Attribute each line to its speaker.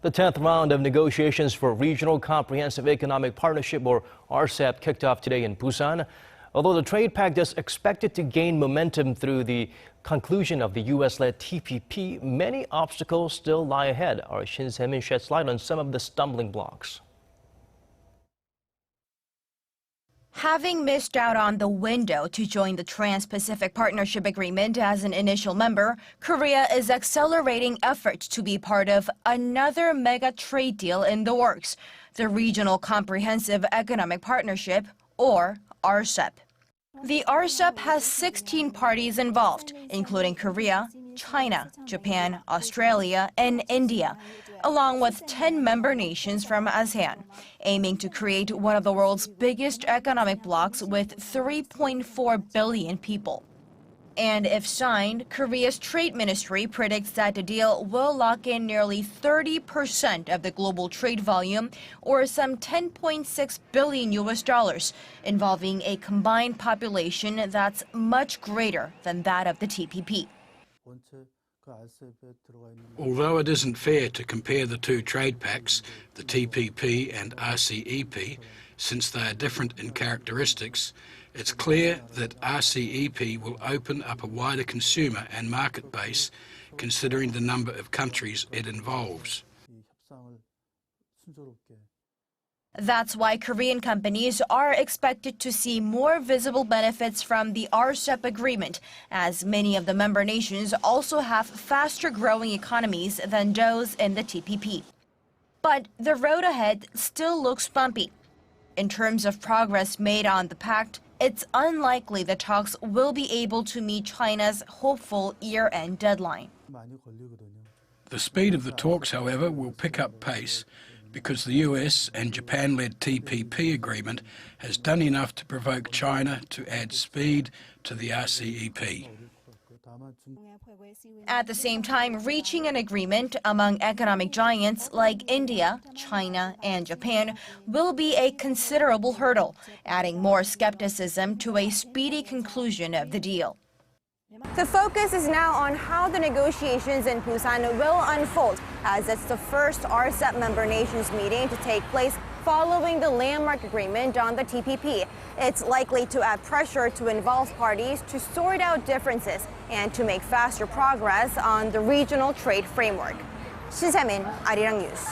Speaker 1: The 10th round of negotiations for Regional Comprehensive Economic Partnership, or RCEP, kicked off today in Busan. Although the trade pact is expected to gain momentum through the conclusion of the U.S.-led TPP, many obstacles still lie ahead. Our Shin Se sheds light on some of the stumbling blocks.
Speaker 2: Having missed out on the window to join the Trans-Pacific Partnership Agreement as an initial member, Korea is accelerating efforts to be part of another mega trade deal in the works, the Regional Comprehensive Economic Partnership, or RCEP. The RCEP has 16 parties involved, including Korea, China, Japan, Australia, and India, along with 10 member nations from ASEAN, aiming to create one of the world's biggest economic blocs with 3.4 billion people. And if signed, Korea's trade ministry predicts that the deal will lock in nearly 30% of the global trade volume, or some $10.6 billion, involving a combined population that's much greater than that of the TPP.
Speaker 3: Although it isn't fair to compare the two trade pacts, the TPP and RCEP, since they are different in characteristics, it's clear that RCEP will open up a wider consumer and market base, considering the number of countries it involves.
Speaker 2: That's why Korean companies are expected to see more visible benefits from the RCEP agreement, as many of the member nations also have faster-growing economies than those in the TPP. But the road ahead still looks bumpy. In terms of progress made on the pact, it's unlikely the talks will be able to meet China's hopeful year-end deadline.
Speaker 3: The speed of the talks, however, will pick up pace, because the US and Japan-led TPP agreement has done enough to provoke China to add speed to the RCEP.
Speaker 2: At the same time, reaching an agreement among economic giants like India, China, and Japan will be a considerable hurdle, adding more skepticism to a speedy conclusion of the deal.
Speaker 4: The focus is now on how the negotiations in Busan will unfold, as it's the first RCEP member nations meeting to take place following the landmark agreement on the TPP. It's likely to add pressure to involved parties to sort out differences and to make faster progress on the regional trade framework. Shin Se, Arirang News.